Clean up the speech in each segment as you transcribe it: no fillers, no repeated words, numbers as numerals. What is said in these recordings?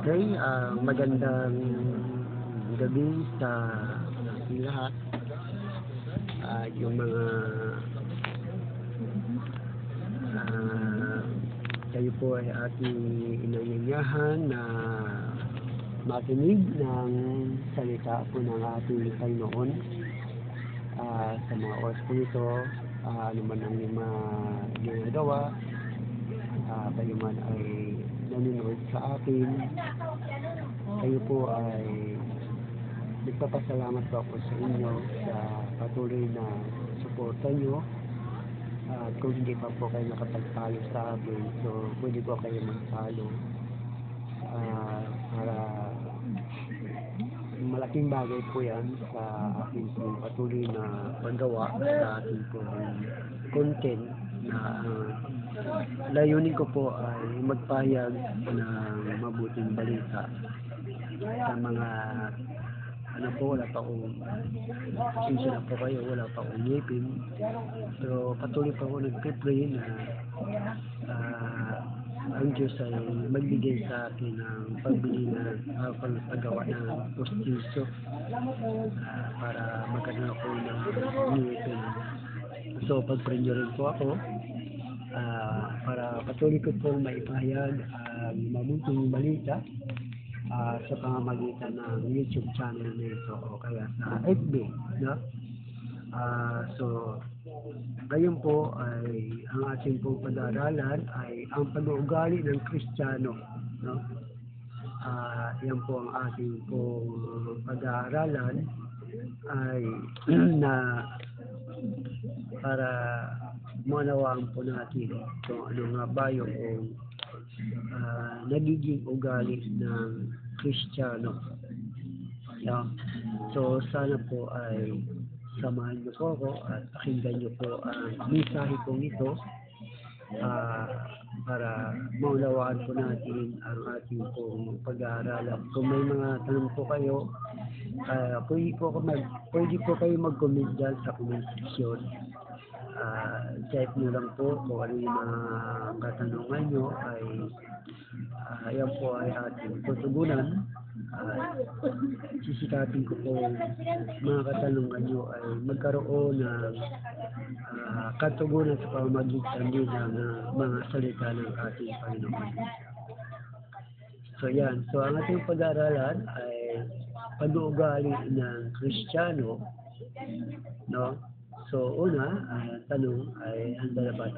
Okay, magandang gabi sa ating lahat. Yung mga kayo po ay ating inanyayahan na makinig ng salita po ng ating Panginoon sa mga oras po ito, ano man ang ginagawa, kayo man ay nanonood sa atin, kayo po ay nagpapasalamat po ako sa inyo sa patuloy na suporta nyo. At kung hindi pa po kayo nakapag-follow sa akin, so pwede po kayo mag-follow para malaking bagay po yan sa ating patuloy na paggawa sa ating content na layunin ko po ay magpahayag ng mabuting balita sa mga wala pa akong pasensya na po kayo, wala pa akong ngipin, pero patuloy pa ako nagpipray na ang Diyos ay magbigay sa akin ng pagbili na paggawa ng postiso para magkaroon ako ng ngipin. So pagpray nyo rin po ako para patuloy ko po maipahayag ang mabuting balita sa pamamagitan ng YouTube channel nito o kaya sa FB, no? So ngayon po ay ang ating pong pag-aaralan ay ang pag-uugali ng Kristiyano, no? Yan po ang ating pong pag-aaralan ay na para maunawaan po natin kung ano nga ba yung nagiging ugali ng Kristiyano. Yeah. So sana po ay samahan niyo po ako at pakinggan niyo po ang mensahe kong ito para maunawaan po natin ang ating pong pag-aaralan. Kung may mga tanong po kayo, pwede po kayo mag-comment dyan sa comment section. Type nyo lang po kung ano yung mga katanungan nyo ay yan po ay ating tutugunan. Sisikapin ko po mga katanungan nyo ay magkaroon ng katugunan sa pamamagitan din ng mga salita ng ating Panginoon. So yan, so ang ating pag-aaralan ay pag-uugali ng Kristiyano, no? So una, tanong ay handa na ba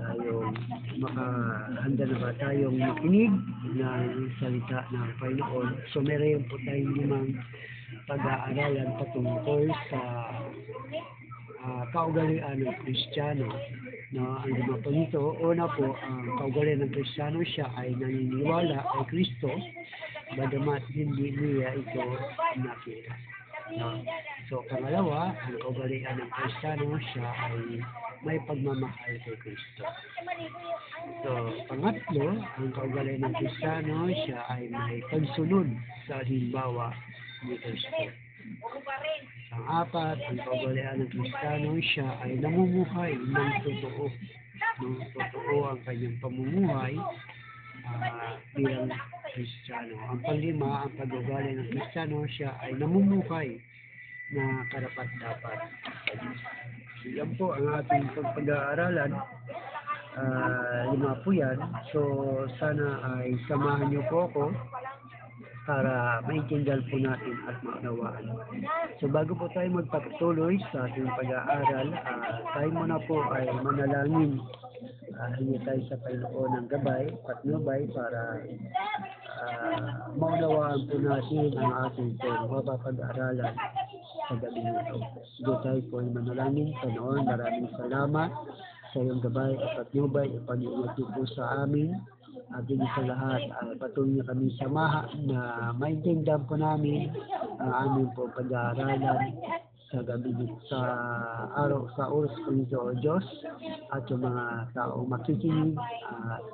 tayong makinig ng salita ng Panginoon? So meron po tayong limang pag-aaralan patungkol sa kaugalian ng Kristiyano. No, ang lima po nito, una po, ang kaugalian ng Kristiyano, siya ay naniniwala kay Kristo, bagamat hindi niya ito nakita. No? So, pangalawa, ang kaugalian ng Kristiyano, siya ay may pagmamahal kay Kristo. So, pangatlo, ang kaugalian ng Kristiyano, siya ay may pagsunod sa halimbawa ni Kristo. Pang-apat, ang kaugalian ng Kristiyano, siya ay namumuhay ng totoo. Totoo ang kanyang pamumuhay bilang Kristiyano. Ang panglima, ang pag-ugali ng Kristiyano, siya ay namumuhay na karapat-dapat. Yan po ang ating pag-aaralan. Lima po yan. So, sana ay samahan niyo po ako para maintindihan po natin at maunawaan. So, bago po tayo magpatuloy sa ating pag-aaral, tayo muna po ay manalangin. Hingi tayo sa Panginoon ng gabay, patnubay para maunawaan po natin ang ating mapapag-aaralan sa gabi nito. Sige tayo po ay manalangin. Panginoon, maraming salamat sa iyong gabay at patnubay, ipag-iingat po sa amin. At din sa lahat, patuloy na kami samahan na maintindihan po namin ang aming po pag-aaralan sa gabi sa araw, sa oras po nito, O Diyos, at yung mga tao makikinig at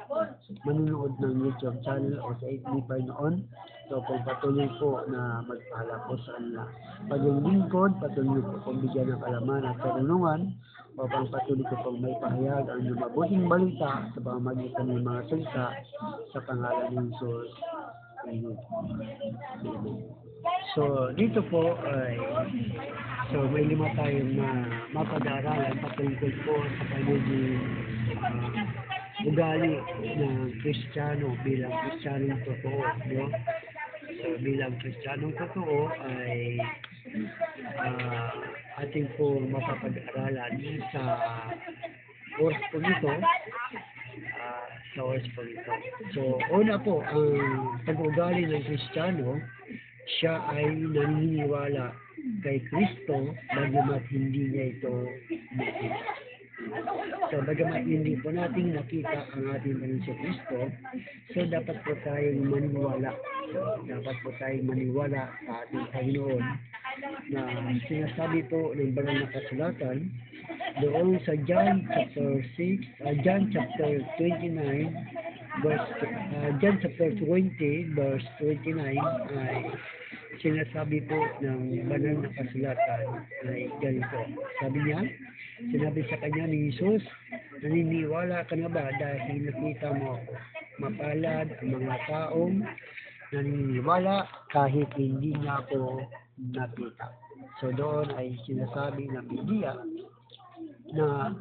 manunood ng YouTube channel o sa FB Panginoon. So, patuloy po na magpala po sa kanila. Paging lingkod, patuloy po pong bigyan ng kalaman at karunungan upang patuloy ko pong may pahayag ang mabuting balita sa pamamagitan ng mga salita sa pangalan ng Jesus. Panginoon. So, dito po ay may 5 tayong mapag-aaralan patungkol po sa pagiging ugali ng Kristiyano bilang Kristiyanong totoo, no? So, bilang Kristiyanong totoo ay ating po mapapag-aralan sa oras po nito, So, una po, ang pag-ugali ng Kristiyano, siya ay naniniwala kay Kristo bagamat hindi niya ito nakita. So, bagamat hindi po natin nakita ang ating Panginoon Kristo, so dapat po tayong maniwala. Dapat po tayong maniwala sa ating Panginoon na sinasabi po ng banal na kasulatan doon sa John chapter 29 verse 29 ay sinasabi po ng banal na kasulatan ay ganito. Sabi niya, sinabi sa kanya ni Jesus, naniniwala ka na ba dahil nakita mo ako? Mapalad ang mga taong naniniwala kahit hindi niya ako nakita. So doon ay sinasabi ng Biblia na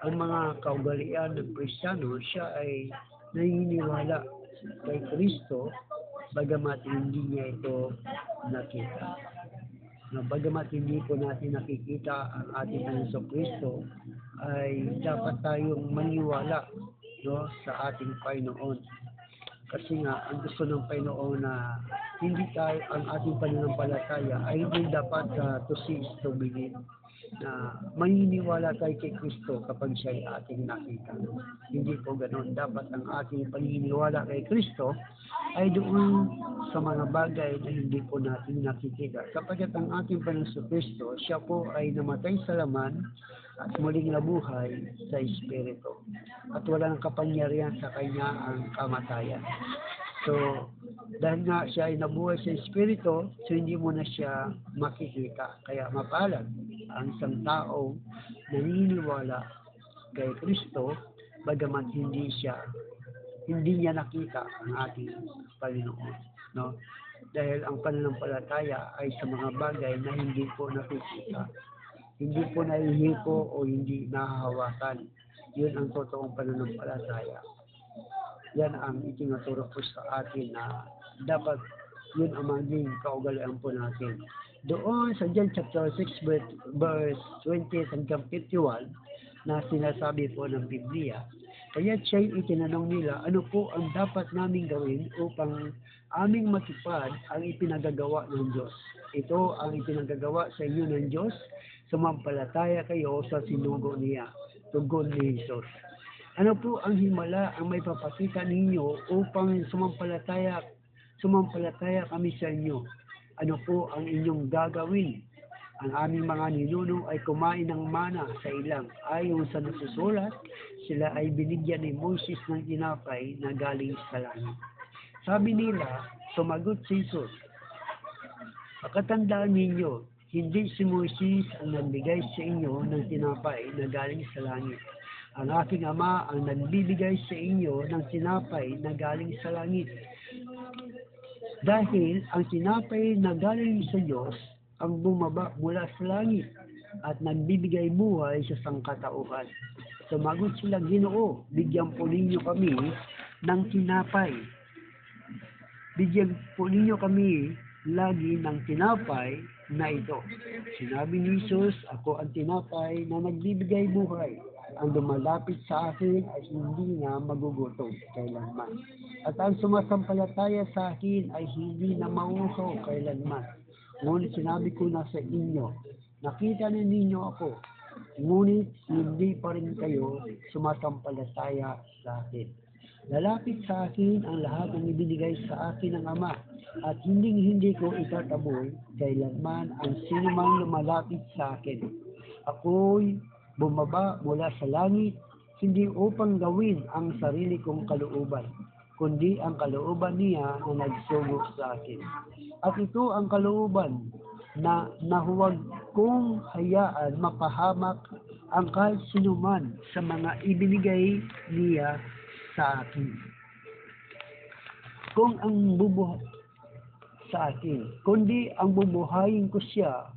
ang mga kaugalian ng Kristiyano, siya ay naniniwala kay Kristo bagamat hindi niya ito nakita. Bagamat hindi po natin nakikita ang ating Panginoon Kristo, ay dapat tayong maniwala, no, sa ating Panginoon. Kasi nga, ang gusto ng Panginoon na hindi tayo, ang ating pananampalataya ay hindi dapat to see is to believe, na maniniwala tayo kay Kristo kapag siya ay ating nakita. Hindi po ganoon. Dapat ang ating paniniwala kay Kristo ay doon sa mga bagay na hindi po natin nakikita. Kapag ang ating Panginoon Kristo, siya po ay namatay sa laman at muling nabuhay sa Espiritu. At walang kapangyarihan sa kanya ang kamatayan. So, dahil nga siya ay nabuhay sa Espiritu, so hindi mo na siya makikita. Kaya mapalad ang isang tao naniniwala kay Kristo, bagamat hindi niya nakita ang ating Panginoon. No? Dahil ang pananampalataya ay sa mga bagay na hindi po nakikita. Hindi po nahihiko o hindi nahahawakan. Yun ang totoong pananampalataya. Yan ang itinuturo po sa atin na dapat yun ang maging kaugalian po natin. Doon sa John chapter 6 verse 20 hanggang 51 na sinasabi po ng Biblia, kaya siya'y itinanong nila, ano po ang dapat naming gawin upang aming matupad ang ipinagagawa ng Diyos? Ito ang ipinagagawa sa inyo ng Diyos, sumampalataya kayo sa sinugo niya, tugon ni Jesus. Ano po ang himala ang may papakita ninyo upang sumampalataya kami sa inyo? Ano po ang inyong gagawin? Ang aming mga ninuno ay kumain ng mana sa ilang. Ayon sa nasusulat, sila ay binigyan ni Moses ng tinapay na galing sa langit. Sabi nila, sumagot si Jesus, pakatandaan ninyo, hindi si Moses ang nagbigay sa inyo ng tinapay na galing sa langit. Ang aking Ama ang nagbibigay sa inyo ng tinapay na galing sa langit. Dahil ang tinapay na galing sa Diyos ang bumaba mula sa langit at nagbibigay buhay sa sangkatauhan. Sumagot sila, Ginoo, bigyan po ninyo kami ng tinapay. Bigyan po ninyo kami lagi ng tinapay na ito. Sinabi ni Jesus, ako ang tinapay na nagbibigay buhay. Ang lumalapit sa akin ay hindi na magugutom kailanman. At ang sumasampalataya sa akin ay hindi na mauuhaw kailanman. Ngunit sinabi ko na sa inyo, nakita na ninyo ako, ngunit hindi pa rin kayo sumasampalataya sa akin. Lalapit sa akin ang lahat ng ibinigay sa akin ng Ama, at hindi ko itataboy kailanman ang sinumang lumalapit sa akin. Ako'y bumaba mula sa langit, hindi upang gawin ang sarili kong kalooban, kundi ang kalooban niya na nagsugo sa akin. At ito ang kalooban na huwag kong hayaan mapahamak ang kahit sinuman sa mga ibinigay niya sa akin. kung ang bubuhay sa akin, kundi ang bubuhayin ko siya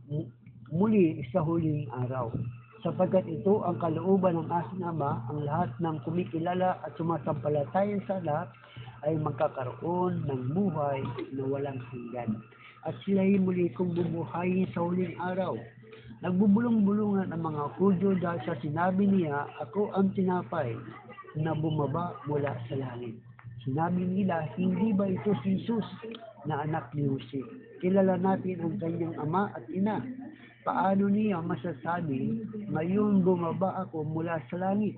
muli sa huling araw. Sapagkat ito ang kalooban ng aking Ama, ang lahat ng kumikilala at sumasampalataya sa lahat ay magkakaroon ng buhay na walang hanggan. At sila'y muli kong bubuhayin sa huling araw. Nagbubulong-bulungan ang mga Hudyo dahil sa sinabi niya, ako ang tinapay na bumaba mula sa langit. Sinabi nila, hindi ba ito si Jesus na anak ni Jose? Kilala natin ang kanyang ama at ina. Paano niya masasabi, ngayon bumaba ako mula sa langit?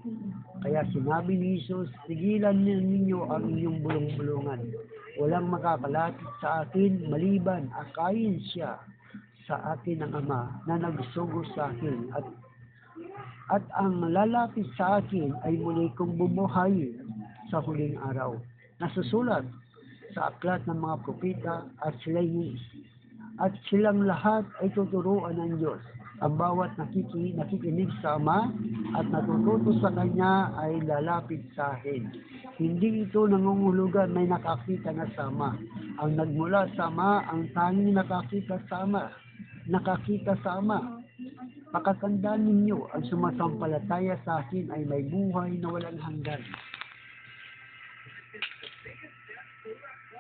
Kaya sinabi ni Jesus, tigilan ninyo ang inyong bulong-bulungan. Walang makakalapit sa akin maliban akayin siya sa akin ng Ama na nagsugo sa akin. At ang lalapit sa akin ay muli kong bumuhayin sa huling araw. Nasusulat sa aklat ng mga propeta at silang lahat ay tuturuan ng Diyos. Ang bawat nakikinig sa Ama at natututo sa Kanya ay lalapit sa akin. Hindi ito nangungulugan may nakakita na sa Ama. Ang nagmula sa Ama, ang tanging nakakita sa Ama. Pakatandaan ninyo, ang sumasampalataya sa akin ay may buhay na walang hanggan.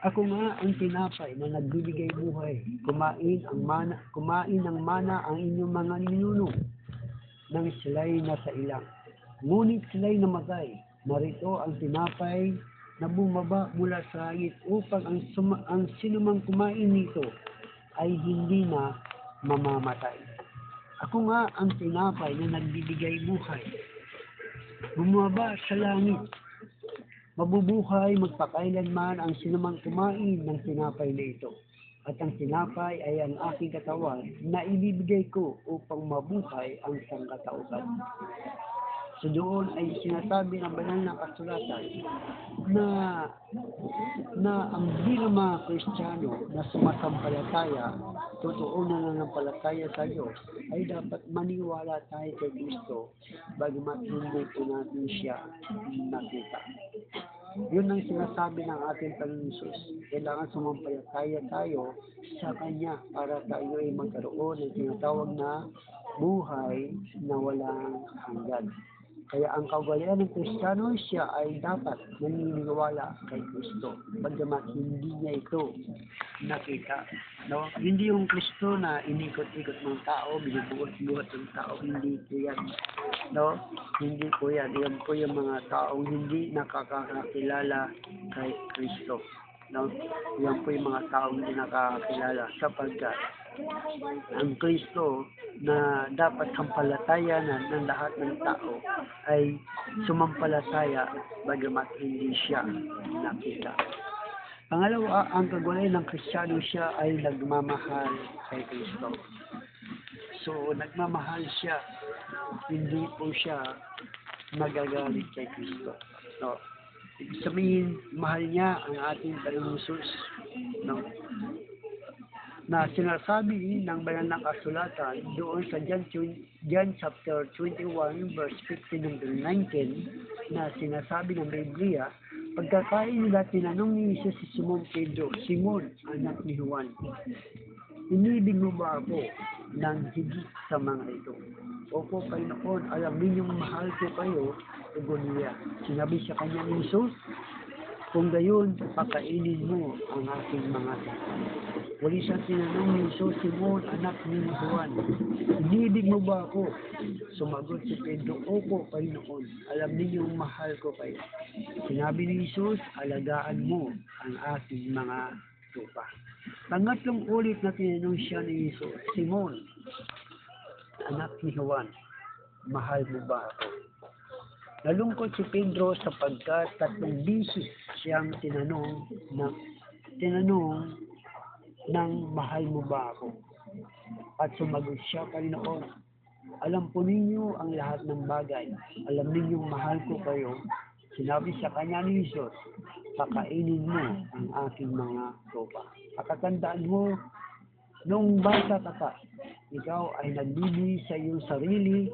Ako nga ang tinapay na nagbibigay buhay. Kumain ng mana ang inyong mga ninuno nang sila'y nasa ilang. Ngunit sila'y namatay. Narito ang tinapay na bumaba mula sa langit upang ang sinumang kumain nito ay hindi na mamamatay. Ako nga ang tinapay na nagbibigay buhay. Bumaba sa langit. Mabubuhay magpakailanman ang sinumang kumain ng tinapay na ito. At ang tinapay ay ang aking katawan na ibibigay ko upang mabuhay ang sangkatauhan. So doon ay sinasabi ng banal na kasulatan na ang bilang mga Kristiyano na sumasampalataya, totoo na nananampalataya sa Diyos, ay dapat maniwala tayo kay Kristo bagamat hindi po natin siya nakita. Yun ang sinasabi ng ating Panginoon Jesus. Kailangan sumampalataya tayo sa Kanya para tayo ay magkaroon ng tinatawag na buhay na walang hanggan. Kaya ang kaugalian ng Kristiyano, siya ay dapat naniniwala kay Kristo, bagamat hindi niya ito nakita. No? Hindi yung Kristo na inikot-ikot ng tao, binubuhat-buhat ng tao, hindi po yan. No? Hindi po yan. Yan po yung mga taong hindi nakakakilala kay Kristo. No? Yan po yung mga taong hindi nakakakilala sapagkat ang Kristo na dapat sampalatayanan ng lahat ng tao ay sumampalataya bagamat hindi siya nakita. Pangalawa, ang kagulay ng Kristiyano, siya ay nagmamahal kay Kristo. So, nagmamahal siya, hindi po siya magagalit kay Kristo. No? Ibig sabihin, mahal niya ang ating Panginoong Jesus. No? Na sinasabi ng banal na kasulatan doon sa John chapter 21 verse 15 hanggang 19 na sinasabi ng Biblia, pagkakain nila tinanong ni Jesus si Simon Pedro, Simon, anak ni Juan, inibig mo ba ako ng higit sa mga ito? Opo, Panginoon, alam ninyong mahal ko kayo, tugon niya. Sinabi sa kanya ni Jesus, kung gayon, pakainin mo ang aking mga tao. Wali siyang tinanong ni Jesus, Simon, anak ni Juan, inibig mo ba ako? Sumagot si Pedro, opo, Panginoon, alam ninyong mahal ko kayo. Sinabi ni Jesus, alagaan mo ang aking mga tupa. Pangatlong ulit na tinanong siya ni Jesus, Simon, anak ni Juan, mahal mo ba ako? Nalungkot si Pedro sapagkat 3 beses siyang tinanong ng mahal mo ba ako? At sumagot siya, Panginoon, alam po ninyo ang lahat ng bagay. Alam ninyong mahal ko kayo. Sinabi sa kanya ni Jesus, pakainin mo ang aking mga tropa. Pakatandaan mo, nung bata ka pa, ikaw ay nagbibigay sa iyong sarili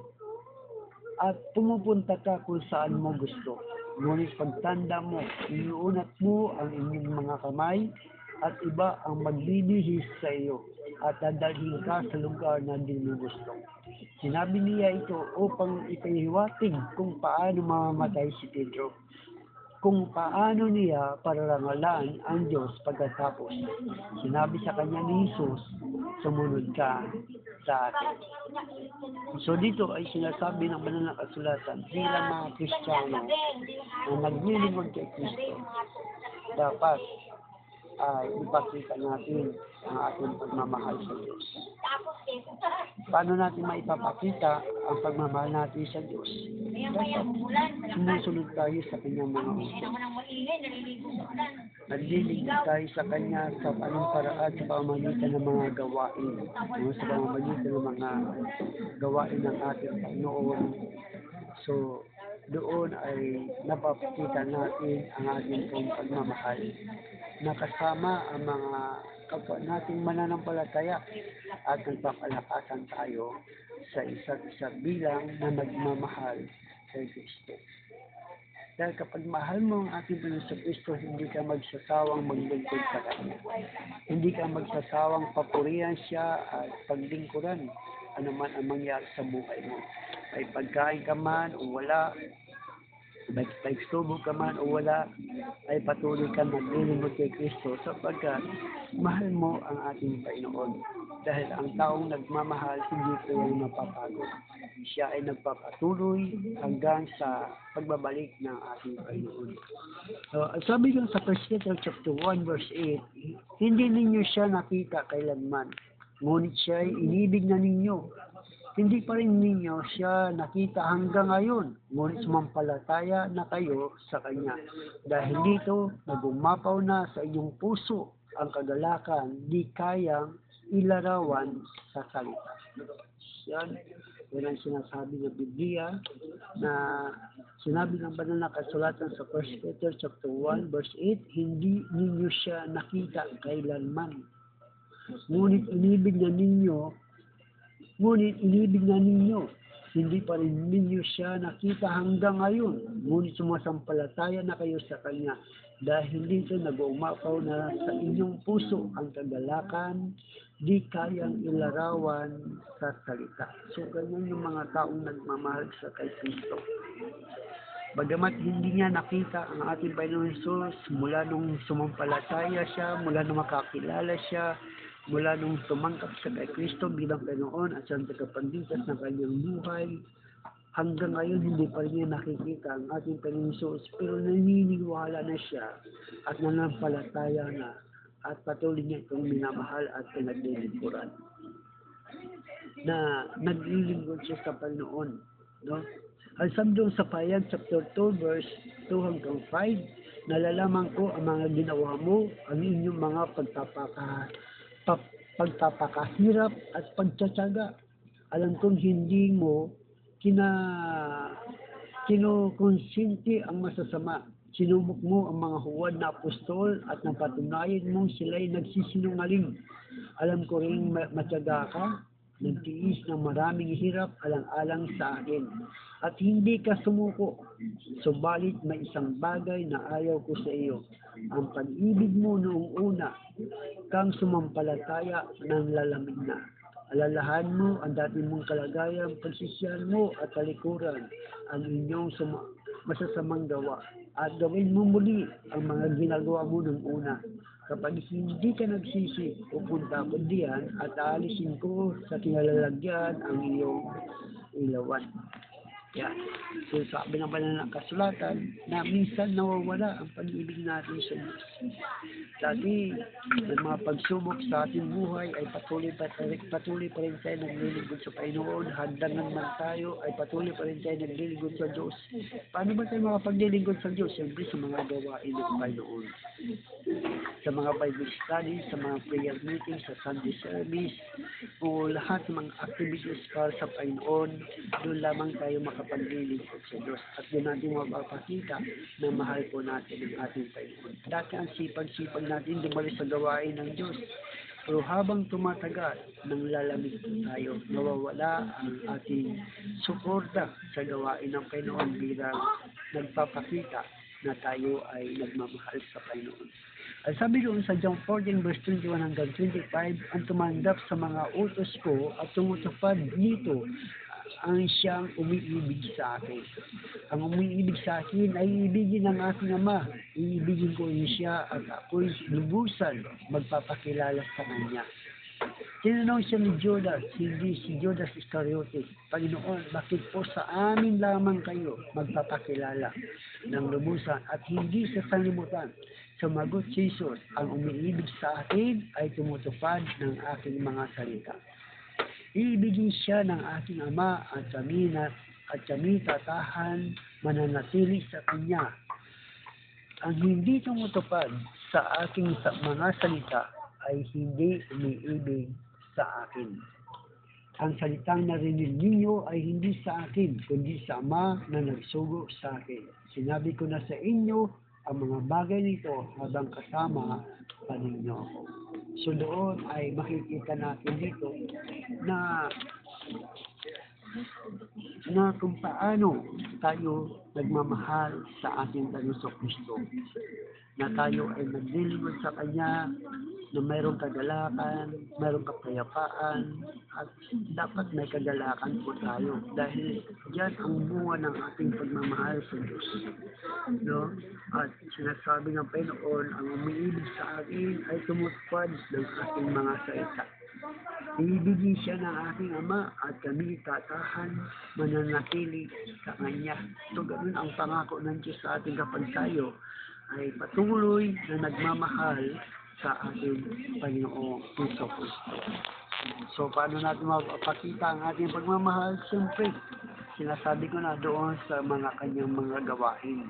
at pumupunta ka kung saan mo gusto. Ngunit pagtanda mo, inuunat mo ang inyong mga kamay at iba ang magbibihis sa iyo at dadalhin ka sa lugar na di mo gusto. Sinabi niya ito upang ipaihiwatig kung paano mamamatay si Pedro, kung paano niya pararangalan ang Diyos pagkatapos. Sinabi sa kanya ni Jesus, sumunod ka sa akin. So dito ay sinasabi ng banal na kasulatan bilang mga Kristiyano na naglilingkod kay Kristo, dapat ay ipakita natin ang ating pagmamahal sa Diyos. Paano natin maipapakita ang pagmamahal natin sa Diyos? Dapat sumusunod tayo sa kanyang mga utos. Naglilingkod tayo sa kanya sa anong paraan sa pamamagitan ng mga gawain. Sa pamamagitan ng mga gawain ng ating Panginoon. So, doon ay napapakita natin ang ating pagmamahal na kasama ang mga kapwa nating mananampalataya at nagpapalakasan tayo sa isa't isa bilang na nagmamahal kay Kristo. Dahil kapag mahal mo ang ating Panginoon sa Kristo, hindi ka magsasawang maglingkod sa Kanya. Hindi ka magsasawang papurihan siya at paglingkuran anuman ang mangyari sa buhay mo. Ay pagkain ka man o wala, pagsubok ka man o wala, ay patuloy ka naglilingkod kay Kristo sapagkat mahal mo ang ating Panginoon. Dahil ang taong nagmamahal, hindi ko yung mapapagod. Siya ay nagpapatuloy hanggang sa pagbabalik ng ating Panginoon. So, sabi lang sa 1 Peter chapter 1 verse 8, hindi ninyo siya nakita kailanman, ngunit siya ay inibig na ninyo. Hindi pa rin ninyo siya nakita hanggang ngayon, ngunit sumampalataya na kayo sa Kanya. Dahil dito, nagumapaw na sa inyong puso ang kagalakan, di kayang ilarawan sa salita. Yan ang sinasabi ng Biblia na sinabi ng banal na kasulatan sa 1 Peter chapter 1 verse 8, hindi ninyo siya nakita kailanman. Ngunit inibig na ninyo, hindi pa rin ninyo siya nakita hanggang ngayon, ngunit sumasampalataya na kayo sa Kanya. Dahil dito nag-uumapaw na sa inyong puso ang kagalakan, di kayang ilarawan sa salita. So, ganyan yung mga taong nagmamahal sa kay Kristo. Bagamat hindi niya nakita ang ating Panginoon Jesus mula nung sumampalataya siya, mula nung makakilala siya, mula nung tumangkap sa kay Kristo bilang Panginoon at siyang tagapagligtas ng kanyang buhay, hanggang ngayon hindi pa rin niya nakikita ang ating Panginoon Jesus, pero naniniwala na siya at nanampalataya na at patuloy niya itong minamahal at pinaglilingkuran. Na naglilingkod siya sa Panginoon. No? Ang sabi doon sa Payag chapter 2 verse 2 hanggang 5, nalalaman ko ang mga ginawa mo, ang inyong mga pagpapakahirap at pagtsatsaga. Alam kong hindi mo kinukonsinti ang masasama. Sinubok mo ang mga huwad na apostol at napatunayan mong sila'y nagsisinungaling. Alam ko rin matyaga ka, nagtiis ng maraming hirap alang-alang sa akin. At hindi ka sumuko. Subalit may isang bagay na ayaw ko sa iyo. Ang pag-ibig mo noong una, kang sumampalataya ng lalamig na. Alalahan mo ang dati mong kalagayan, pagsisiyan mo at talikuran, ang inyong masasamang gawa. At gawin mo muli ang mga ginagawa mo noong una. Kapag hindi ka nagsisi, pupunta ko diyan at aalisin ko sa kinalalagyan ang iyong ilawan. Yan. So sabi ng banal na kasulatan na minsan nawawala ang pag-ibig natin sa Diyos. Dati, may mga pagsubok sa ating buhay ay patuloy pa rin tayo naglilingkod sa Panginoon. Hadlangan man tayo ay patuloy pa rin tayo naglilingkod sa Diyos. Paano ba tayo makapaglilingkod sa Diyos? Siyempre sa mga gawain ng Panginoon. Sa mga Bible studies, sa mga prayer meetings, sa Sunday service, o lahat ng mga activities para sa Panginoon, doon lamang tayo makapaglilingkod sa Diyos. At doon natin mapapakita na mahal po natin ang ating Panginoon. Dati ang sipag-sipag natin dumali sa gawain ng Diyos. Pero habang tumatagal, nang lalamig tayo, nawawala ang ating suporta sa gawain ng Panginoon bilang nagpapakita na tayo ay nagmamahal sa Panginoon. At sabi doon sa John 14 verse 21 hanggang 25, ang tumanggap sa mga utos ko at tumutupad nito ang siyang umiibig sa akin. Ang umiibig sa akin ay iibigin ng aking Ama. Iibigin ko rin siya at ako'y lubusan magpapakilala sa kanya. Tinanong siya ni Judas, hindi si Judas Iscariote, Panginoon, bakit po sa amin lamang kayo magpapakilala ng lubusan at hindi sa sanlibutan? Sumagot si Jesus, ang umiibig sa akin ay tumutupad ng aking mga salita. Iibigin siya ng aking Ama at kami tatahan mananatili sa Kanya. Ang hindi tumutupad sa aking mga salita ay hindi umiibig sa akin. Ang salitang narinig ninyo ay hindi sa akin, kundi sa Ama na nagsugo sa akin. Sinabi ko na sa inyo ang mga bagay nito habang kasama pa ninyo ako. So doon ay makikita natin dito na kung paano tayo nagmamahal sa ating Panginoon Kristo. Na tayo ay naglilingkod sa Kanya, na mayroong kagalakan, mayroong kapayapaan, at dapat may kagalakan po tayo. Dahil yan ang bunga ng ating pagmamahal sa Diyos. No? At sinasabi ng Panginoon, ang umiibig sa akin ay tumutupad ng ating mga salita. Iibigin siya ng aking Ama at kami tatahan mananatili sa Kanya. So ganun ang pangako ng Diyos sa ating kapag tayo ay patuloy na nagmamahal sa ating Panginoong Kristo. So paano natin mapapakita ang ating pagmamahal? Siyempre, sinasabi ko na doon sa mga kanyang mga gawain.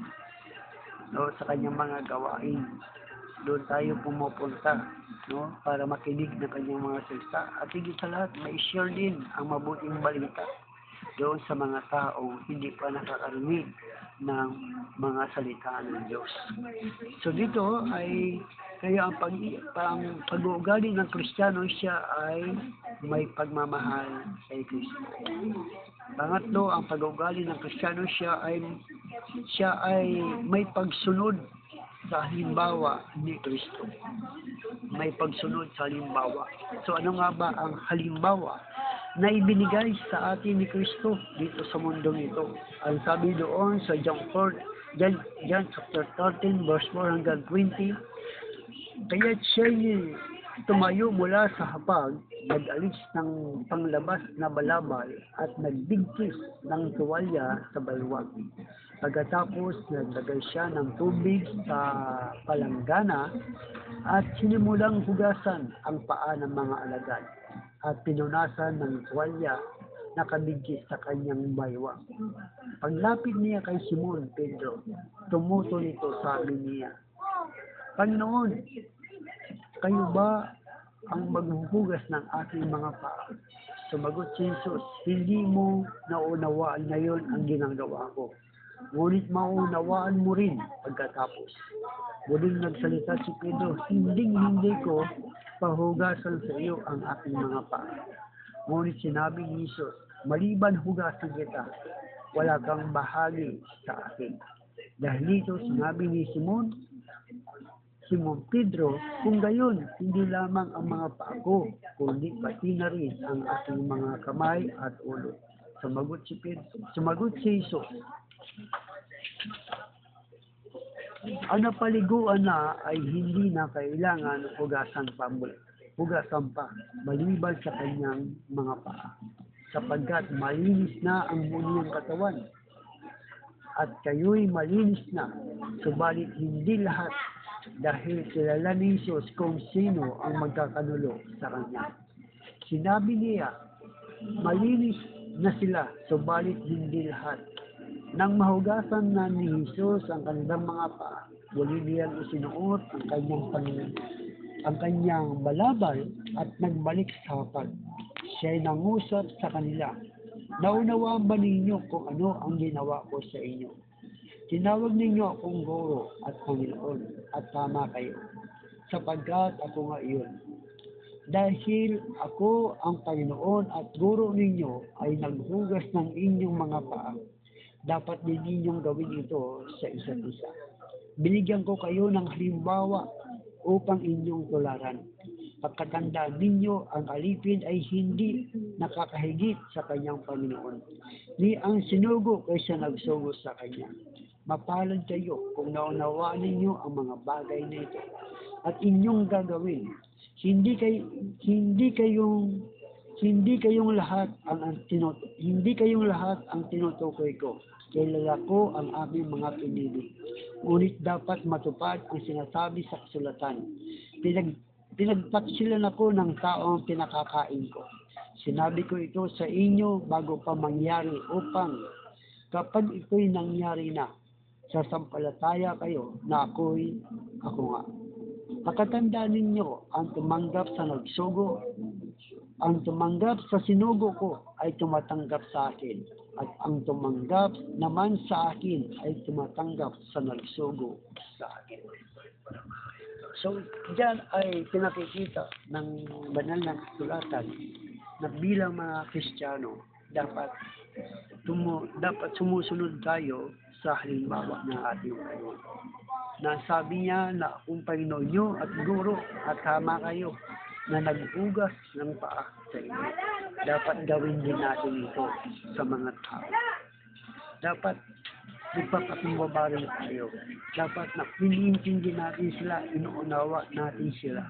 No, sa kanyang mga gawain. Doon tayo pumupunta, no, para makinig ng kanyang mga salita. At higit sa lahat, may share din ang mabuting balita doon sa mga taong hindi pa nakakarinig ng mga salita ng Diyos. So dito ay kaya ang pag-uugali ng Kristiyano, siya ay may pagmamahal kay Kristo. Pangatlo, ang pag-uugali ng Kristiyano, siya ay may pagsunod sa halimbawa ni Kristo. May pagsunod sa halimbawa. So ano nga ba ang halimbawa na ibinigay sa atin ni Kristo dito sa mundong ito? Ang sabi doon sa John chapter 13 verse 4 hanggang 20, kaya siya'y tumayo mula sa hapag, nag-alis ng panglabas na balabal at nagbigkis ng tuwalya sa baywang. Pagkatapos, naglagay siya ng tubig sa palanggana at sinimulang hugasan ang paa ng mga alagad at pinunasan ng tuwalya na kabigkis sa kanyang baywang. Paglapit niya kay Simon Pedro, tumutol ito, sabi niya, Panginoon, kayo ba ang maghuhugas ng aking mga paa? Sumagot si Jesus, hindi mo naunawaan ngayon ang ginagawa ko. Ngunit maunawaan mo rin pagkatapos. Muling nagsalita si Pedro, hindi ko pahugasan sa iyo ang aking mga paa. Ngunit sinabi ni Jesus, maliban hugasan kita, wala kang bahagi sa akin. Dahil dito sinabi ni Simon Pedro, kung gayon, hindi lamang ang mga paa ko, kundi pati na rin ang aking mga kamay at ulo. Sumagot si Jesus, ang napaliguan na ay hindi na kailangan hugasan pa, maliban sa kanyang mga paa, sapagkat malinis na ang muling katawan, at kayo'y malinis na, subalit hindi lahat, dahil kilala ni Jesus kung sino ang magkakanulo sa kanya. Sinabi niya, malinis na sila, subalit hindi lahat. Nang mahugasan na ni Jesus ang kanilang mga paa, muli niyang isinuot ang kanyang balabal at nagbalik sa hapag. Siya'y nangusap sa kanila, naunawaan ba ninyo kung ano ang ginawa ko sa inyo? Tinawag ninyo akong guro at Panginoon, at tama kayo, sapagkat ako nga iyon. Dahil ako ang Panginoon at guro ninyo ay naghugas ng inyong mga paa, dapat din ninyong gawin ito sa isa't isa. Binigyan ko kayo ng halimbawa upang inyong tularan. Pagkatandaan ninyo, ang alipin ay hindi nakakahigit sa kanyang Panginoon, ni ang sinugo kaysa nagsugo sa kanya. Mapalad kayo kung naunawaan ninyo ang mga bagay na ito at inyong gagawin. Hindi kayong lahat ang tinutukoy ko. Kilala ko ang aming mga pinili. Ngunit dapat matupad ang sinasabi sa kasulatan. Pinagpaksilan ako ng taong pinakakain ko. Sinabi ko ito sa inyo bago pa mangyari upang kapag ito'y nangyari na, sasampalataya kayo na ako nga. Pakatandaan ninyo, ang tumanggap sa sinugo ko ay tumatanggap sa akin, at ang tumanggap naman sa akin ay tumatanggap sa nagsugo sa akin. So, diyan ay pinakikita ng banal na kasulatan na bilang mga Kristiyano, dapat sumusunod tayo sa halimbawa ng ating Panginoon. Nasabi niya na kung Panginoon nyo at guro at tama kayo na nag-ugas ng paa sa inyo. Dapat gawin din natin ito sa mga tao. Dapat ipapatumbaba rin tayo. Dapat na iniintindi natin sila, inuunawa natin sila.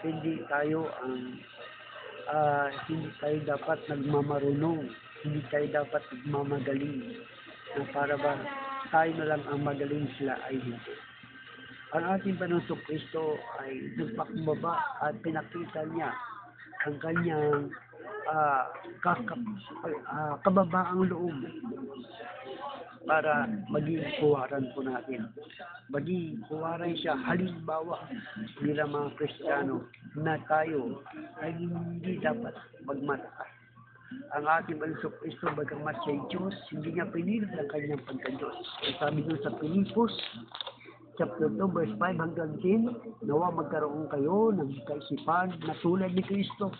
Hindi tayo dapat nagmamarunong, hindi tayo dapat nagmamagaling na para ba tayo na lang ang magaling, sila ay hindi. Ang ating Panginoong Kristo ay nagpakumbaba at pinakita niya ang kanyang kababaang loob para maging kuwaran po natin. Maging kuwaran siya, halimbawa bilang mga Kristiyano na tayo ay hindi dapat magmataas. Ang ating Panginoong Kristo, bagamat siya Diyos, hindi niya pinilit ang kanyang pagka-Diyos. Sabi doon sa Pilipos, chapter 2, verse 5 hanggang 10, nawa magkaroon kayo ng kaisipan na tulad ni Kristo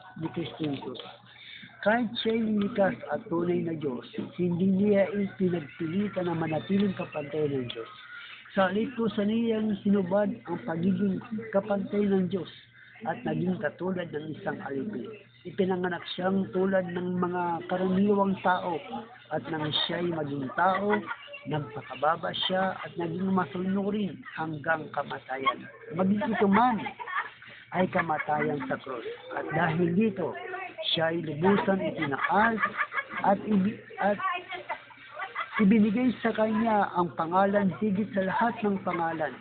Jesus. Kahit siya yung likas at tunay na Diyos, hindi niya pinagpilitan na manatiling kapantay ng Diyos. Sa halip ko sa niyang sinubad ang pagiging kapantay ng Diyos at naging katulad ng isang alipin. Ipinanganak siyang tulad ng mga karaniwang tao at nang siya'y maging tao, nagpakababa siya at naging masunurin hanggang kamatayan. Maging ito man ay kamatayan sa krus. At dahil dito, siya ay lubusan itinaas at ibinigay sa kanya ang pangalan higit sa lahat ng pangalan.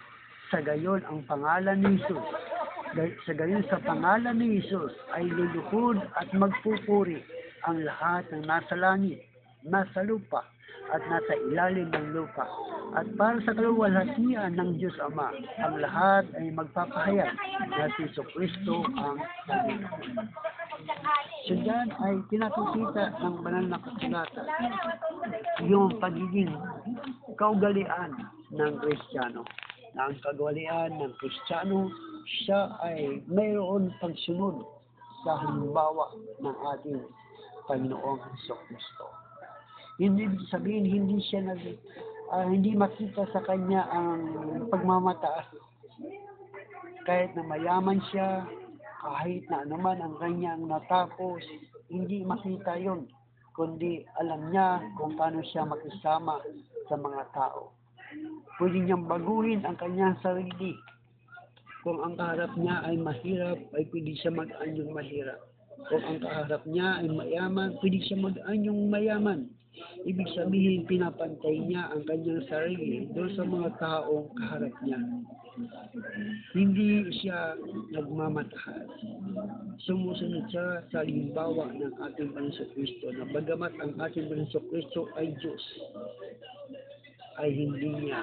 Sa gayon ang pangalan ni Jesus. Sa gayon sa pangalan ni Jesus ay luluhod at magpupuri ang lahat ng nasa langit, nasa lupa, at nasa ilalim ng lupa. At para sa kaluwalhatian ng Diyos Ama, ang lahat ay magpapahayag na si Kristo ang Panginoon. So dyan ay pinakikita ng banal na kasulatan yung pagiging kaugalian ng Kristiyano. Na ang kaugalian ng Kristiyano, siya ay mayroon pagsunod sa halimbawa ng ating Panginoong Kristo. Hindi sabihin hindi makita sa kanya ang pagmamataas. Kahit na mayaman siya, kahit na anuman ang kanyang natapos, hindi makita yon, kundi alam niya kung paano siya makisama sa mga tao. Pwede niyang baguhin ang kanyang sarili. Kung ang kaharap niya ay mahirap, ay pwede siya mag-anyong mahirap. Kung ang kaharap niya ay mayaman, pwede siya mag-anyong mayaman. Ibig sabihin, pinapantay niya ang kanyang sarili doon sa mga taong kaharap niya. Hindi siya nagmamataas. Sumusunod siya sa halimbawa ng ating Panginoong Kristo na bagamat ang ating Panginoong Kristo ay Diyos, ay hindi niya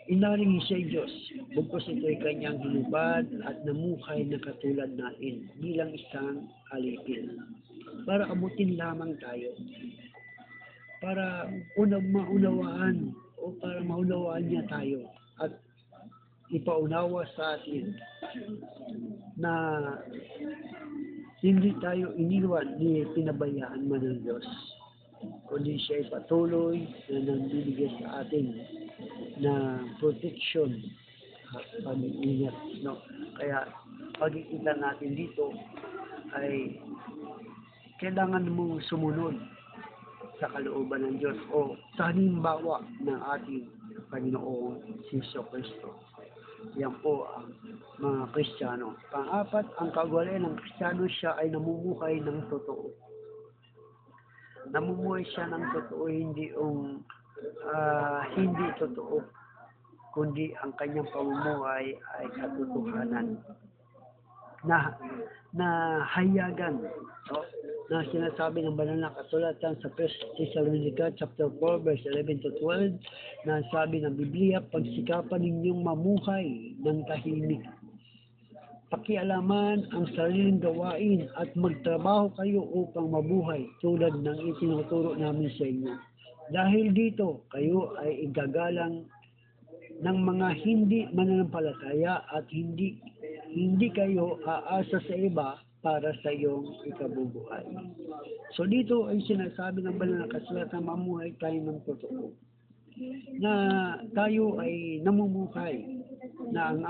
inaring siya Diyos. Bugkos ito'y kanyang hinubad at namuhay na katulad natin bilang isang alipin. Para abutin lamang tayo. Para maunawaan o para maunawaan niya tayo at ipaunawa sa atin na Hindi tayo iniwan ni pinabayaan man ng Diyos, kundi siya ay patuloy na nagbibigay sa atin na protection at pag-iingat. No? Kaya pagkikita natin dito ay kailangan mong sumunod sa kalooban ng Diyos o sa halimbawa ng ating Panginoong Jesucristo. Yan po ang mga Kristiyano. Pang-apat, ang kaugalian ng Kristiyano, siya ay namumuhay ng totoo. Namumuhay siya ng totoo, hindi totoo, kundi ang kanyang pamumuhay ay katotohanan na hayagan, no? Na sinasabi ng banal na kasulatan sa 1 Thessalonica chapter 4 verse 11 to 12, na sabi ng Biblia, pagsikapan ninyong mamuhay ng tahimik, pakialaman ang sariling gawain at magtrabaho kayo upang mabuhay tulad ng itinuturo namin sa inyo. Dahil dito kayo ay igagalang ng mga hindi mananampalataya at hindi kayo aasa sa iba para sa iyong ikabubuhay. So dito ay sinasabi ng banal na kasulatan, mamuhay tayo ng totoo, na tayo ay namumuhay na ang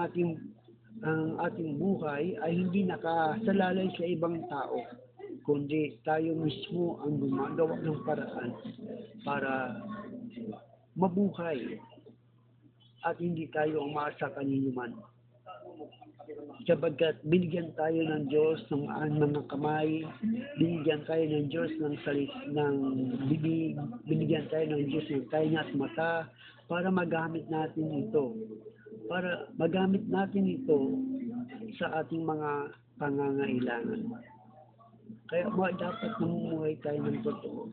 ating buhay ay hindi nakasalalay sa ibang tao, kundi tayo mismo ang gumagawa ng paraan para mabuhay at hindi tayo umaasa kanino man. Sapagkat binigyan tayo ng Diyos ng mga kamay, binigyan tayo ng Diyos ng bibig, binigyan tayo ng Diyos ng tainga at mata para magamit natin ito. Para magamit natin ito sa ating mga pangangailangan. Kaya dapat namumuhay tayo ng totoo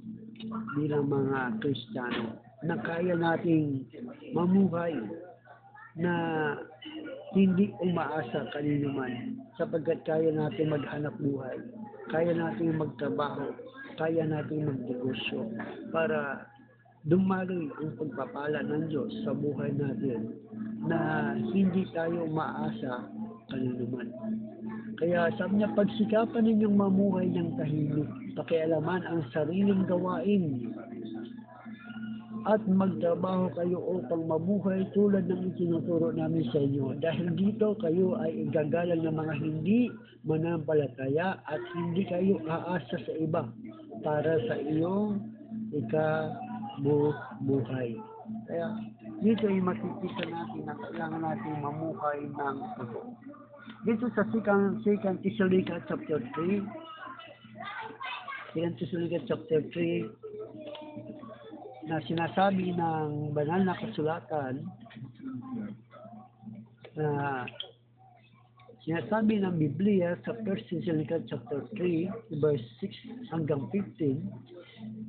bilang mga Kristiyano na kaya nating mamuhay na hindi umaasa kanino man, sapagkat kaya natin maghanap buhay, kaya natin magtrabaho, kaya natin magnegosyo para dumaloy ang pagpapala ng Diyos sa buhay natin na hindi tayo umaasa kanino man. Kaya sabi niya, pagsikapan ninyong mamuhay ng tahimik, pakialaman ang sariling gawain at magtrabaho kayo upang mabuhay tulad ng itinuturo namin sa inyo. Dahil dito kayo ay igagalang ng mga hindi mananampalataya at hindi kayo aasa sa iba para sa iyong ikabubuhay. Kaya dito ay makikita natin na kailangan natin mamuhay ng totoo. Dito sa 2 Thessalonica chapter 3, 2 Thessalonica chapter 3, na sinasabi ng banal na kasulatan, na sinasabi ng Biblia sa 1 Thessalonica chapter 3 verse 6 hanggang 15,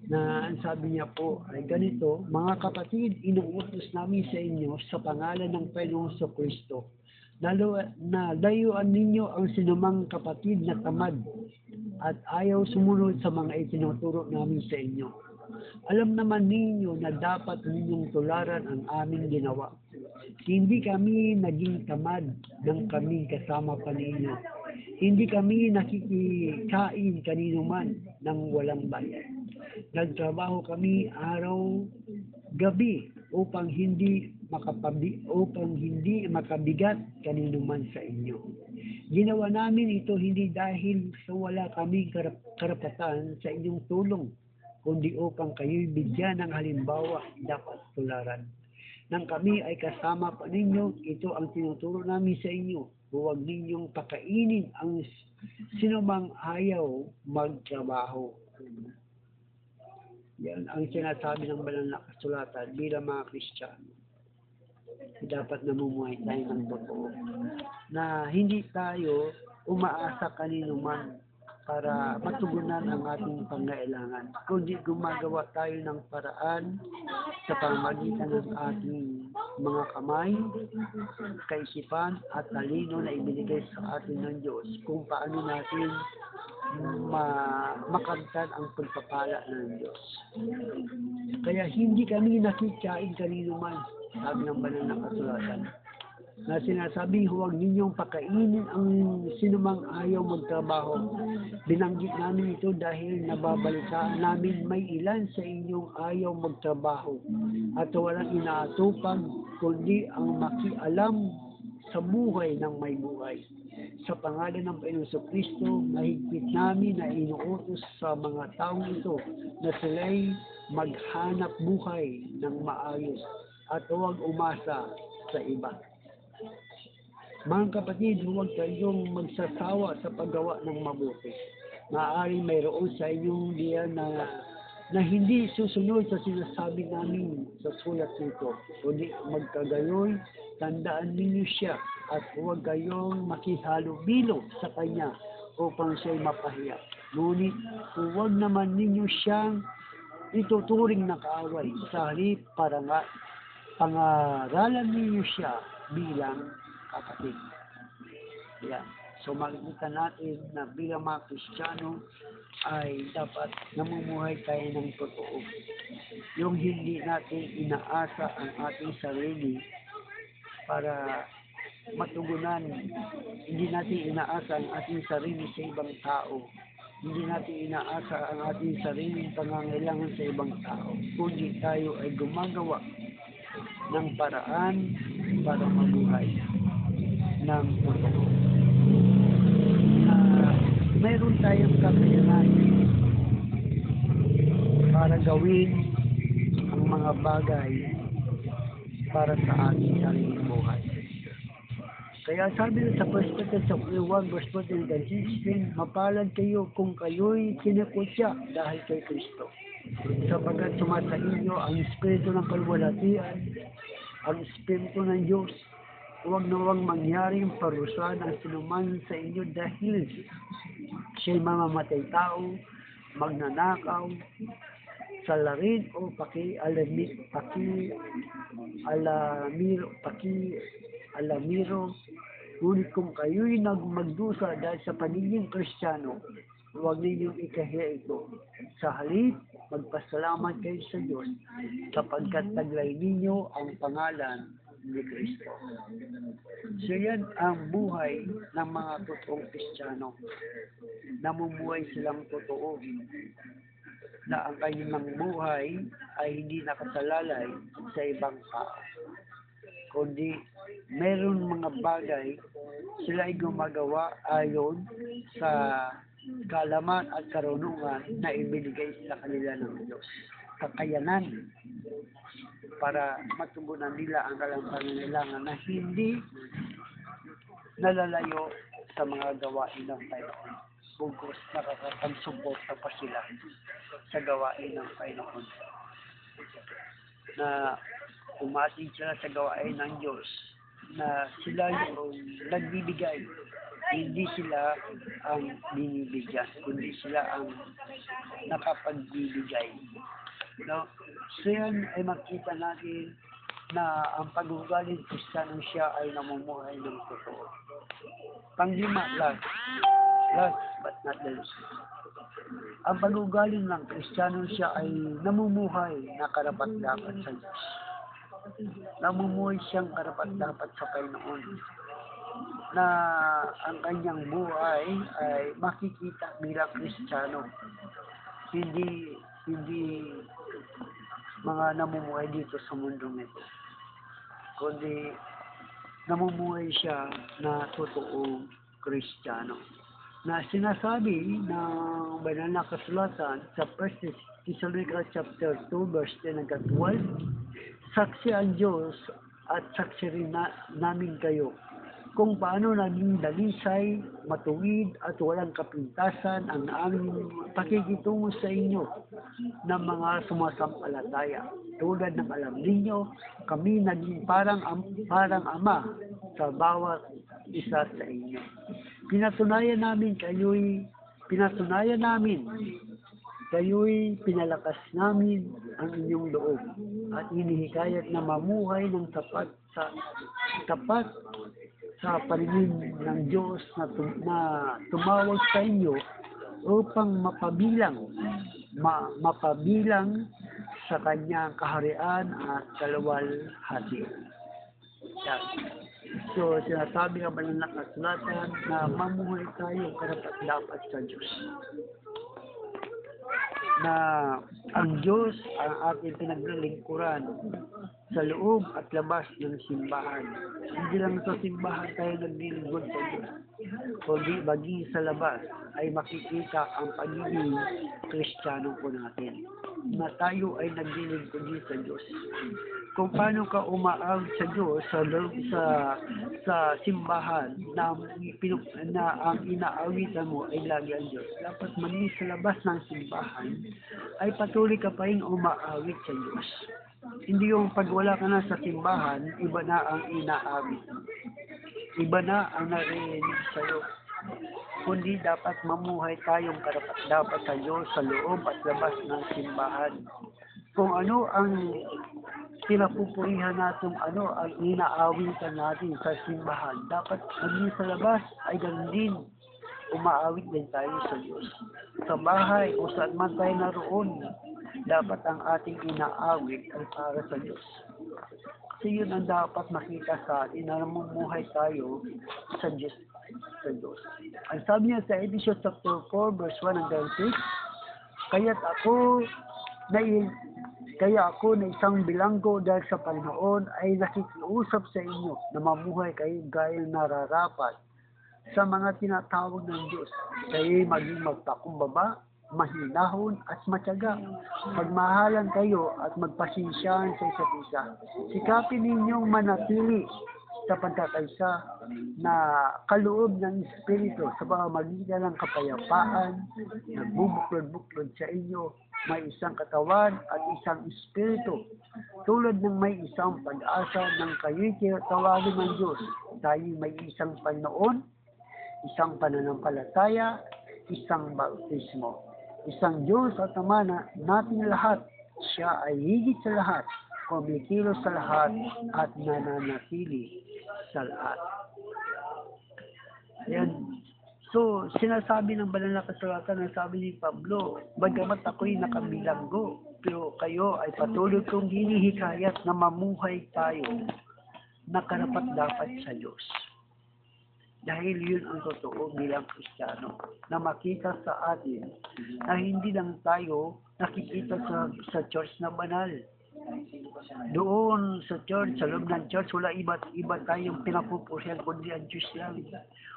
na ang sabi niya po ay ganito, mga kapatid, inuutos namin sa inyo sa pangalan ng Panginoong Kristo na layuan ninyo ang sinumang kapatid na tamad at ayaw sumunod sa mga itinuturo namin sa inyo. Alam naman ninyo na dapat ninyong tularan ang aming ginawa. Hindi kami naging tamad ng kaming kasama pa ninyo. Hindi kami nakikikain kanino man ng walang bayad. Nagtrabaho kami araw-gabi upang hindi makabigat kanino man sa inyo. Ginawa namin ito hindi dahil sa wala kaming karapatan sa inyong tulong, kundi upang kayo'y bigyan ng halimbawa dapat tularan. Nang kami ay kasama pa ninyo, ito ang tinuturo namin sa inyo. Huwag ninyong pakainin ang sinumang ayaw magtrabaho. Yan ang sinasabi ng banal na kasulatan bilang mga Kristiyano. Dapat namumuhay tayo ng totoo, na hindi tayo umaasa kanino man para matugunan ang ating pangailangan, kundi gumagawa tayo ng paraan sa pamamagitan ng ating mga kamay, kaisipan at talino na ibinigay sa atin ng Diyos kung paano natin makamtan ang pagpapala ng Diyos. Kaya hindi kami nakikain kanino man, sabi ng banal na kasulatan. na sinasabing huwag ninyong pakainin ang sinumang ayaw magtrabaho. Binanggit namin ito dahil nababalitaan namin may ilan sa inyong ayaw magtrabaho at walang inaatupag kundi ang makialam sa buhay ng may buhay. Sa pangalan ng Panginoon Kristo, mahigpit namin na inuutos sa mga taong ito na sila'y maghanap buhay ng maayos at huwag umasa sa iba. Mga kapatid, huwag kayong magsasawa sa paggawa ng mabuti. Maaaring mayroon sa inyong diyan na hindi susunod sa sinasabi namin sa sulat nito. Kundi magkagayoy, tandaan ninyo siya at huwag kayong makihalubilo sa kanya upang siya'y mapahiya. Ngunit huwag naman ninyo siyang ituturing na kaaway. Sa halip, pangaralan ninyo siya bilang kapatid. Yan. So makikita natin na bilang mga Kristiyano ay dapat namumuhay tayo ng totoo. Yung hindi natin inaasa ang ating sarili para matugunan, hindi natin inaasa ang ating sarili sa ibang tao. Hindi natin inaasa ang ating sariling pangangailangan sa ibang tao. Kundi tayo ay gumagawa ng paraan para mabuhay ng totoo. Mayroon tayong kakayanan para gawin ang mga bagay para sa ating sariling buhay. Kaya sabi sa 1 Peter 1 verse 14, mapalad kayo kung kayo'y kinukutya dahil kay Kristo. Sapagkat sumasa inyo ang Espiritu ng kalwalhatian, ang Espiritu ng Diyos. Huwag nawang mangyaring parusahan ang sinuman sa inyo dahil siya'y mamamatay tao, magnanakaw, salarin o alamiro. Ngunit kung kayo'y magdusa dahil sa pagiging Kristiyano, huwag ninyong ikahiya ito. Sa halip, magpasalamat kayo sa Diyos sapagkat taglay ninyo ang pangalan ni Kristo. So yan ang buhay ng mga totoong Kristiyano. Namumuhay silang totoo na ang kanilang buhay ay hindi nakasalalay sa ibang tao. Kundi meron mga bagay sila ay gumagawa ayon sa kaalaman at karunungan na ibinigay sa kanila ng Diyos. Kakayanan para matugunan nila ang kanilang pangangailangan na hindi nalalayo sa mga gawain ng Panginoon. Bugos nakakapagsuporta pa sila sa gawain ng Panginoon. Na umating sila sa gawain ng Diyos na sila yung nagbibigay. Hindi sila ang binibigyan, kundi sila ang nakapagbibigay. No? So yan ay makita natin na ang pag-ugali ng Kristiyano siya ay namumuhay ng totoo. Panglima, last but not least. Ang pag-ugali ng Kristiyano siya ay namumuhay na karapat-dapat sa Diyos. Namumuhay siyang karapat-dapat sa Panginoon. Na ang kanyang buhay ay makikita bilang Kristiyano. Hindi mga namumuhay dito sa mundong ito. Kundi namumuhay siya na totoong Kristiyano. Na sinasabi ng banal na kasulatan sa 1 Thessalonians chapter 2 verse 10 hanggang 12, saksi ang Diyos at saksi rin namin kayo kung paano naging dalisay, matuwid at walang kapintasan ang aming pakikitungo sa inyo ng mga sumasampalataya. Tulad ng alam ninyo, kami naging parang ama sa bawat isa sa inyo. Pinatunayan namin kayo'y pinalakas namin ang inyong loob at inihikayat na mamuhay ng tapat sa paningin ng Diyos na tumawag sa inyo upang mapabilang sa kanyang kaharian at kaluwalhatian. So, sinasabi nga ba ng nakasulatan na mamuhay tayo karapat-dapat sa Diyos. Na ang Diyos ang ating pinaglilingkuran sa loob at labas ng simbahan. Hindi lang sa simbahan tayo naglilingkod sa Diyos, kundi maging sa labas ay makikita ang pagiging Kristiyano po natin, na tayo ay naglilingkod din sa Diyos. Kung paano ka umaawit sa Diyos sa simbahan na ang inaawitan mo ay lagi ang Diyos. Dapat maging sa labas ng simbahan ay patuloy ka pa rin umaawit sa Diyos. Hindi yung pag wala ka na sa simbahan, iba na ang inaawit. Iba na ang narinig sa'yo. Kundi dapat mamuhay tayong karapat-dapat sa Diyos sa loob at labas ng simbahan. Kung ano ang pinapupurihan natin, ano ang inaawitan natin sa simbahan, dapat maging sa labas ay ganun din. Umaawit din tayo sa Diyos. Sa bahay, kung saan man tayo naroon, dapat ang ating inaawit ay para sa Diyos. Kasi yun ang dapat makita sa atin na namumuhay tayo sa Diyos. Ang sabi niya sa Ephesians chapter 4 verse 1 hanggang 6, kaya ako na isang bilanggo dahil sa Panginoon ay nakikiusap sa inyo na mamuhay kayo gaya nararapat sa mga tinatawag ng Diyos. Kayo'y maging magpakumbaba, mahinahon at matyaga. Pagmahalan kayo at magpasensyahan sa isa't isa. Sikapin ninyong manatili sa pagkakaisa na kaloob ng Espiritu sa pamamagitan ng kapayapaan, nagbubuklod-buklod sa inyo, may isang katawan at isang Espiritu. Tulad ng may isang pag-asa ng kayo'y tawagin ng Diyos, tayo may isang Panginoon, isang pananampalataya, isang bautismo. Isang Diyos at Ama na nating lahat, siya ay higit sa lahat, kumikilos sa lahat, at nananatili sa lahat. Ayan. So, sinasabi ng banal na kasulatan, ang sabi ni Pablo, bagamat ako'y nakabilanggo, pero kayo ay patuloy kong hinihikayat na mamuhay tayo na karapat-dapat sa Diyos. Dahil yun ang totoo bilang Kristiyano, na makita sa atin na hindi lang tayo nakikita sa church na banal. Doon sa church, sa loob ng church, wala iba tayong pinapupurihan kundi ang Diyos lang.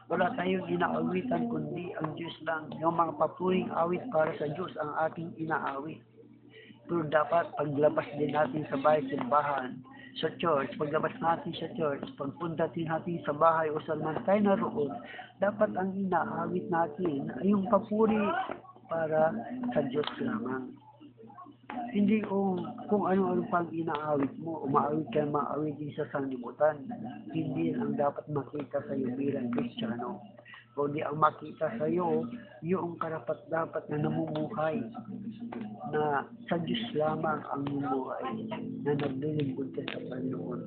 Wala tayong inaawitan kundi ang Diyos lang. Yung mga papuring awit para sa Diyos ang ating inaawit. Pero dapat paglabas din natin sa bahay-simbahan, sa church, paglabas natin sa church, pagpunta din natin sa bahay o saan man tayo naroon, dapat ang inaawit natin ay yung papuri para sa Diyos lamang. Hindi kung ano-ano pang inaawit mo, umaawit ka, maawit din sa sanlibutan. Hindi ang dapat makita sa iyo bilang Kristiyano. Kundi ang makita sa iyo, yung karapat-dapat na namumuhay na sa Diyos lamang ang bumuhay, na naglilingkod ka sa Panginoon.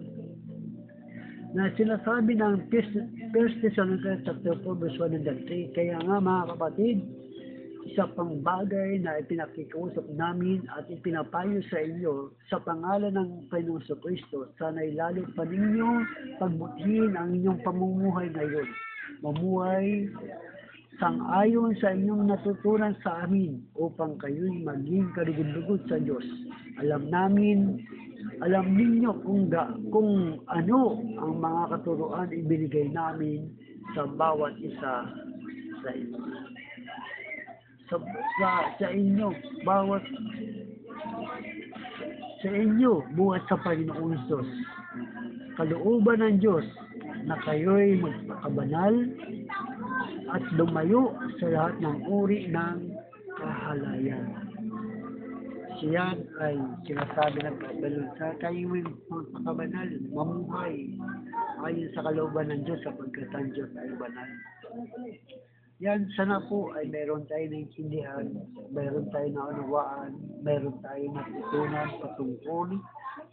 Na sinasabi ng 1 Thessalonians chapter 4 verse 1 and 3, kaya nga mga kapatid, isa pang bagay na ipinakikiusap namin at ipinapayo sa inyo sa pangalan ng Panginoon Kristo, sana'y lalo pa ninyo pagbutihin ang inyong pamumuhay ngayon. Mamuhay sang-ayon sa inyong natutunan sa amin upang kayo'y maging karugod-lugod sa Diyos. Alam ninyo kung ano ang mga katuruan ibinigay namin sa bawat isa sa inyo. Sa inyo, bawat sa inyo, buhat sa Panginoon Diyos. Kalooban ng Diyos na kayo'y magpakabanal at lumayo sa lahat ng uri ng kahalayan. Siyan ay sinasabi ng kabanal sa kayo'y magpakabanal, mamuhay ayon sa kalooban ng Diyos sapagkat ang Diyos ay banal. Yan, sana po ay meron tayo naintindihan, meron tayo naunawaan, meron tayo natutunan patungkol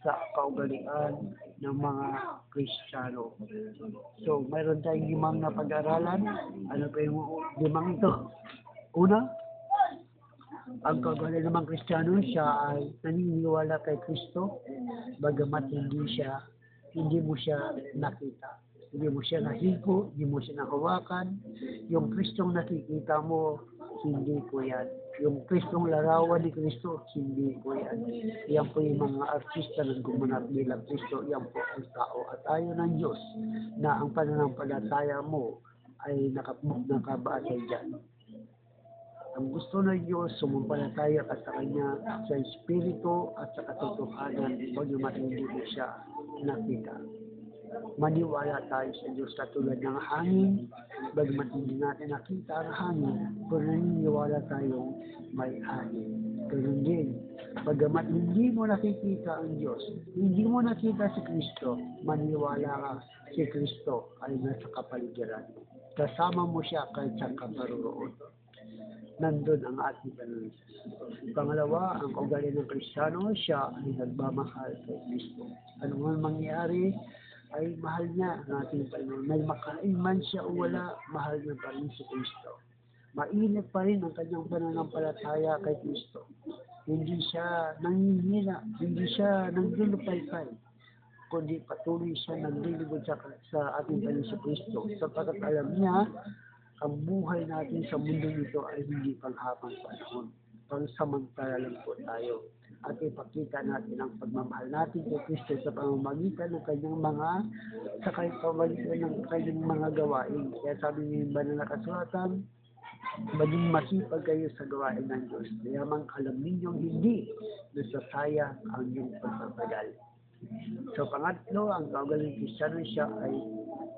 sa kaugalian ng mga Kristiyano. So, meron tayong 5 na pag-aralan. Ano pa yung 5 ito? Una, ang kaugalian ng mga Kristiyano, siya ay naniniwala kay Kristo, bagamat hindi mo siya nakita. Hindi mo siya nahigo, hindi mo siya nahawakan. Yung Kristong nakikita mo, hindi po yan. Yung Kristong larawan ni Kristo, hindi po yan. Yan po yung mga artista na gumanap bilang Kristo. Yan po ang tao. At ayaw ng Diyos na ang pananampalataya mo ay nakabatay dyan. Ang gusto ng Diyos, sumampalataya ka sa Kanya sa Espiritu at sa katotohanan, bagamat hindi mo siya nakita. Maniwala tayo sa Diyos katulad ng hangin, bagamat hindi natin nakita ang hangin, kung naniniwala tayong may hangin. Ganun din, bagamat hindi mo nakikita ang Diyos, hindi mo nakita si Kristo, maniwala ka si Kristo ay nasa kapaligiran. Kasama mo siya kahit saan ka maroon. Nandun ang ating Panginoon. Pangalawa, ang ugali ng Kristiyano, siya ay nagmamahal kay Kristo. Ano man mangyari, ay mahal niya ang ating Panginoon. May makain man siya o wala, mahal niya pa rin si Kristo. Mainit pa rin ang kanyang pananampalataya kay Kristo. Hindi siya nangihina, hindi siya nagdulupay-pay, kundi patuloy siya naglilingkod sa ating Panginoon si Kristo. Sapagkat alam niya, ang buhay natin sa mundo nito ay hindi panghabang panahon. Pangsamantala lang po tayo. At ipakita natin ang pagmamahal natin kay Kristo sa pamamagitan ng kanyang mga gawain. Kaya sabi ni Banal na Kasulatan, maging masipag kayo sa gawain ng Diyos. Kayamang alam ninyong hindi nasasayang ang iyong pagpapagal. So pangatlo, ang kaugaling Kristiyano siya ay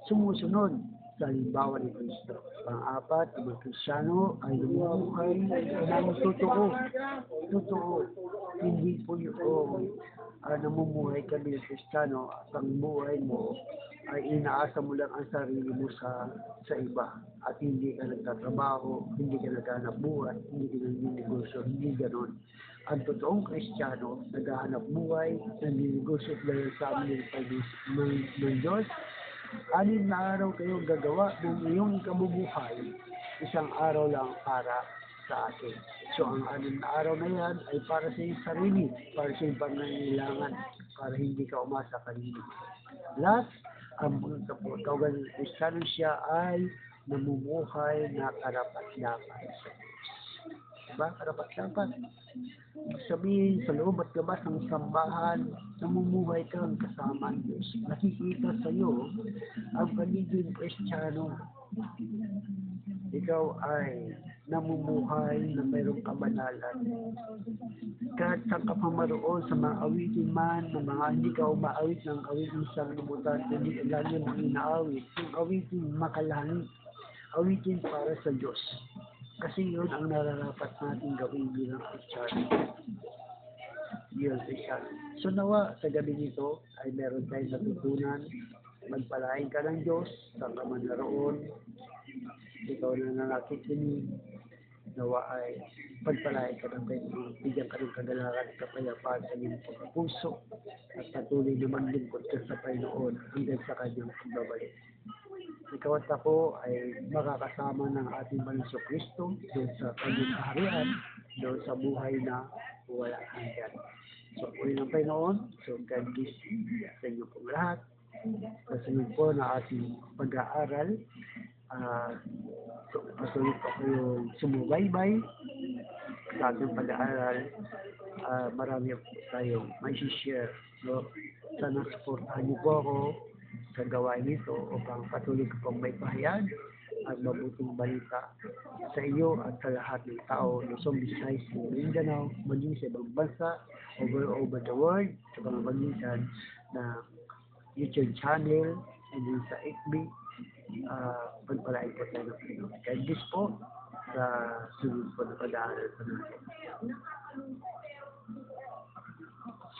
sumusunod sa halimbawa ni Kristo. Pang-apat, ang mga Kristiyano ay namumuhay ng totoo. Hindi po yung namumuhay ka bilang Kristiyano at ang buhay mo ay inaasa mo lang ang sarili mo sa iba at hindi ka nagtatrabaho, hindi ka naghahanap buhay, hindi ka nagninegosyo, hindi ganon. Ang totoong Kristiyano, naghahanap buhay, nagninegosyo dahil sa amin ng Diyos. 6 na araw kayo gagawa ng iyong ikabubuhay, isang araw lang para sa akin. So ang 6 na araw na yan ay para sa iyong sarili, para sa iyong pangangailangan, para hindi ka umasa kanina. Last, ang kaugaling ng Kristiyano siya ay namumuhay na karapat-dapat sa Diyos. Diba? Karapat-dapat. Sabihin, sa loob at labas ng sambahan, namumuhay kang kasama ang Diyos. Nakikita sa iyo ang pagiging Kristiyano. Ikaw ay namumuhay na mayroong kabanalan. Kahit saan ka pa maroon, sa mga awitin man, ng mga hindi ka umaawit ng awitin sa libutan, hindi lagi mong inaawit. Yung awitin makalangit, awitin para sa Diyos. Kasi yun ang nararapat natin gawin bilang Kristiyano. So nawa, sa gabi nito ay meron tayong natutunan. Magpalain ka ng Diyos, saan ka man naroon. Ikaw na nakikinig, nawa ay pagpalain ka ng Panginoon. Bigyan ka ng kagalakan at kapayapaan sa iyong puso at patuloy na maglingkod ka sa Panginoon hanggang sa kanyang pagbabalik. Ikaw at ako ay makakasama ng ating Panginoon Kristo doon sa kanyang kaharian, doon sa buhay na wala hanggan. So, uli ng Panginoon, so God bless sa inyo pong lahat. Kasunod po na ating pag-aaral. So, patuloy po kayong sumubaybay sa ating pag-aaral. Marami po tayong may share. So, sana supportahan niyo po ako sa gawain nito upang patuloy ko pong may pahayag at mabuting balita sa iyo at sa lahat ng tao Luzon, Visayas, Mindanao, maging sa ibang bansa, over the world, sa pamamagitan ng YouTube channel and din sa FB. Pagpalain po tayo ng Panginoon. God bless po sa sunod po na pag-aaral po natin.